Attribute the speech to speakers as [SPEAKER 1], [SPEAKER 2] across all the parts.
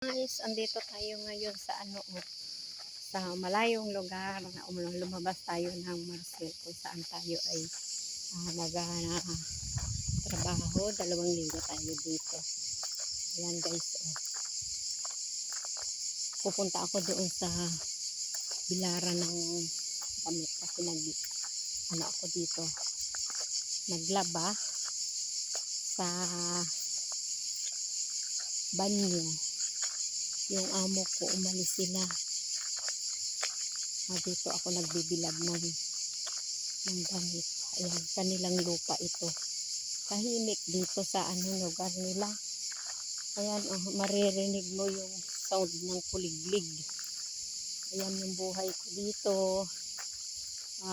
[SPEAKER 1] Guys, andito tayo ngayon sa sa malayong lugar na lumabas tayo ng Marcel kung saan tayo ay trabaho. 2 linggo tayo dito. Ayan guys, pupunta ako doon sa bilaran ng damit kasi ako dito naglaba sa banyo. Yung amo ko umalis sila. Dito ako nagbibilad ng damit. Ayan, kanilang lupa ito. Tahimik dito sa lugar nila. Ayan, maririnig mo yung sound ng kuliglig. Ayan yung buhay ko dito. 8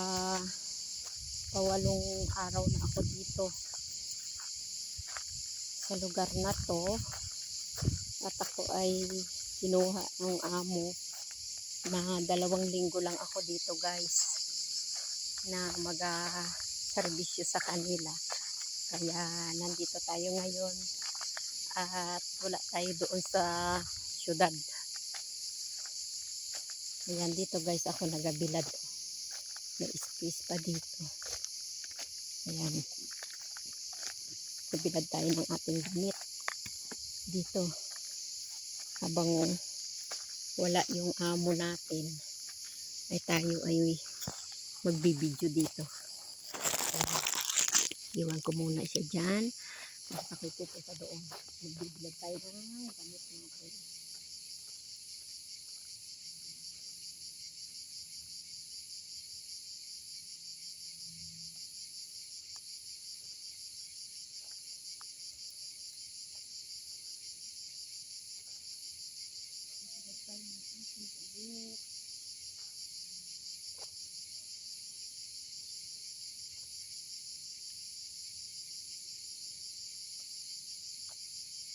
[SPEAKER 1] araw na ako dito sa lugar na to. At ako ay kinuha ng amo na 2 linggo lang ako dito guys, na mag-serbisyo sa kanila. Kaya nandito tayo ngayon at wala tayo doon sa syudad. Ayan, dito guys ako nagabilad. May space pa dito. Ayan, nabilad tayo ng ating damit dito habang wala yung amo natin ay tayo ay magbibideo dito. Iwan ko muna siya dyan. Basta ko pupunta doon. Magbibilad tayo ng damit natin.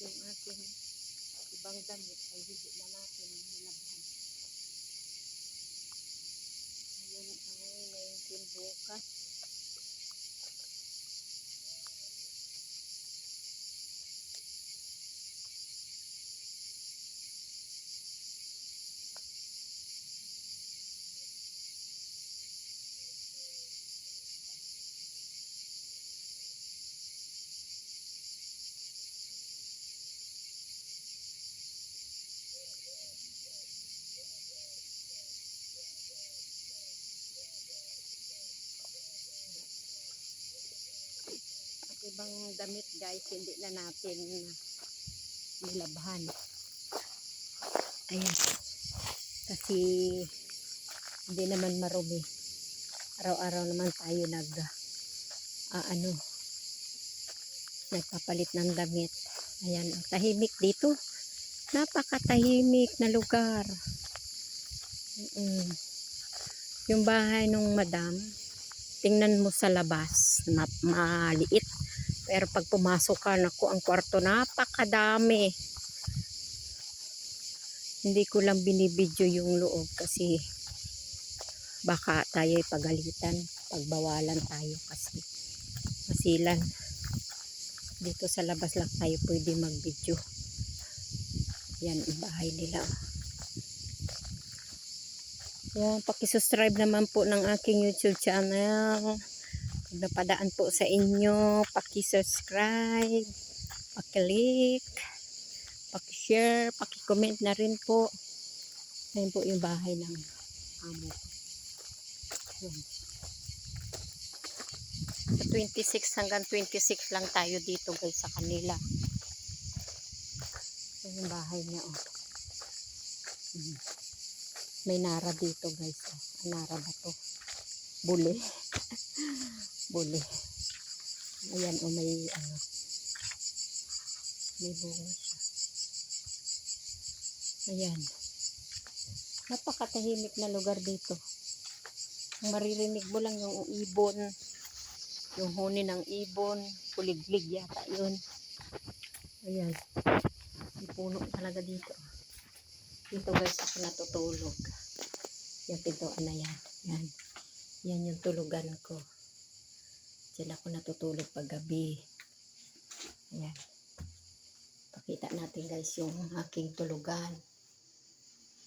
[SPEAKER 1] Yung ating ibang damit ay hindi na natin nilabhan. Ngayon ay 19 bukas. Ibang damit guys hindi na natin nilabhan. Ayan, kasi hindi naman marumi. Araw-araw naman tayo nagpapalit ng damit. Ayan, tahimik dito. Napakatahimik na lugar. Yung bahay ng madam, tingnan mo sa labas, maliit. Pero pag pumasok ka, naku, ang kwarto napakadami. Hindi ko lang binibidyo yung loob kasi baka tayo'y pagalitan, pagbawalan tayo kasi masilan. Dito sa labas lang tayo pwede mag-video. Yan ang bahay nila. Yan, pakisubscribe naman po ng aking YouTube channel. Pag napadaan po sa inyo, pakisubscribe, pakiclick, pakishare, pakicomment na rin po. Yan po yung bahay ng amo. Yan. Sa 26 hanggang 26 lang tayo dito guys sa kanila. Yan yung bahay niya May nara dito guys. Nara ba to? Buli. Buli. Ayan may bunga siya. Ayan. Napakatahimik na lugar dito. Maririnig mo lang yung ibon, yung huni ng ibon, kuliglig yata yun. Ayan. May puno talaga dito. Dito guys ako natutulog. Yung pintuan na yan. Yan. Yan yung tulugan ko. Diyan ako natutulog pag gabi. Ayan. Pakita natin guys yung aking tulugan.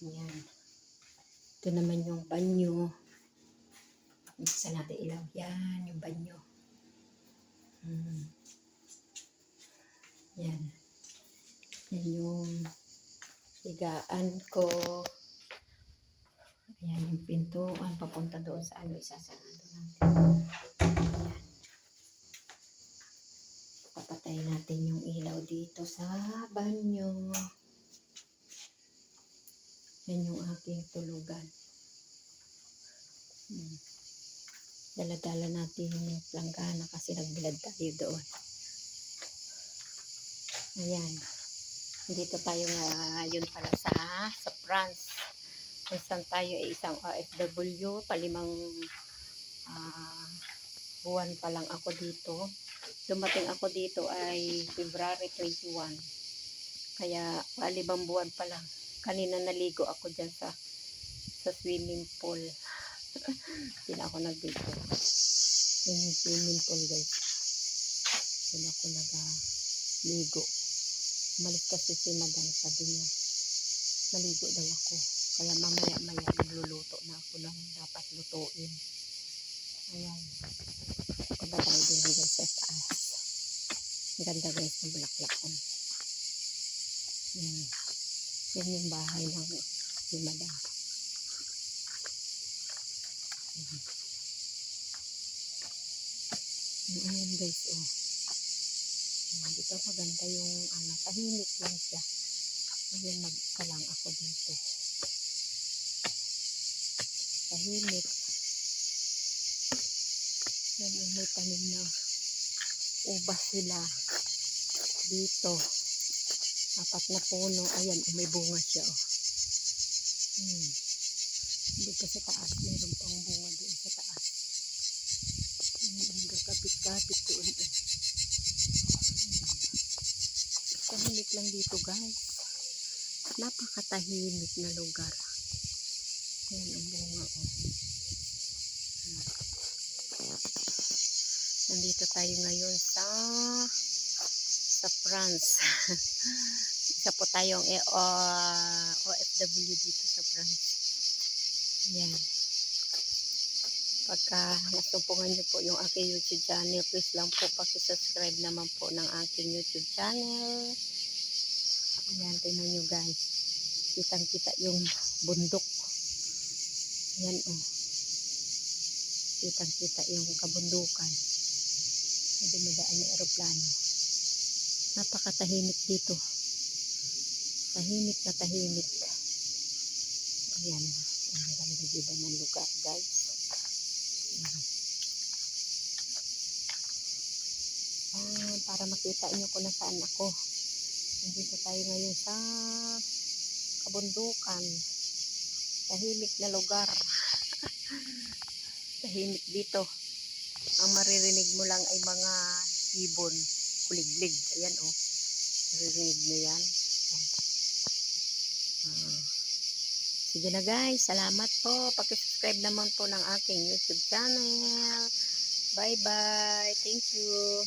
[SPEAKER 1] Yan. Ito naman yung banyo. Isa natin ilaw. Yan, yung banyo. Yan. Yan yung higaan ko. Ayan yung pintuan. Papunta doon sa ano, isasarado natin. Ayan. Papatay natin yung ilaw dito sa banyo. Yan yung aking tulugan. Dala-dala natin yung planggana kasi nagbilad tayo doon. Ayan. Dito tayo ngayon pala sa France. Kung saan tayo ay isang OFW. Palimang buwan pa lang ako dito. Dumating ako dito ay February 21. Kaya palibang buwan pa lang. Kanina naligo ako dyan sa swimming pool. Hindi na ako nag-video. Yan yung swimming pool guys. Yan ako nag-ligo. Umalis kasi si madam, sabi niya maligo daw ako. Kaya mamaya-maya magluluto na ako ng dapat lutuin. Ayan. Punta tayo din guys sa taas. Ang ganda guys ng bulaklak ko. Yan yung bahay ng si madam. Ayan guys, oh. Dito maganda yung tahimik lang siya. Ngayon mag-isa lang ako dito. Tahimik. Yan, may tanim na ubas sila dito. 4 na puno. Ayan, may bunga siya, oh. Dito sa taas, mayroon pang bunga doon sa taas. Kapit-kapit doon, oh. Tahimik lang dito guys. Napakatahimik na lugar. Ayan ang bunga, oh. Nandito tayo ngayon sa France. Isa po tayong OFW dito sa France. Ayan. Pagka nasumpungan nyo po yung aking YouTube channel, please lang po pakisubscribe naman po ng aking YouTube channel. Ayan, tingnan nyo guys. Kitang-kita yung bundok. Ayan, oh. Kitang-kita yung kabundukan. Hindi madaan yung aeroplano. Napakatahimik dito. Tahimik na tahimik. Ayan. Ang ganda diba ng lugar guys. Para makita nyo kung nasaan ako. Nandito tayo ngayon sa kabundukan. Tahimik na lugar. Tahimik dito. Ang maririnig mo lang ay mga ibon, kuliglig. Ayan, oh. Maririnig mo yan. Sige na guys, salamat po. Pakisubscribe naman po ng aking YouTube channel. Bye bye. Thank you.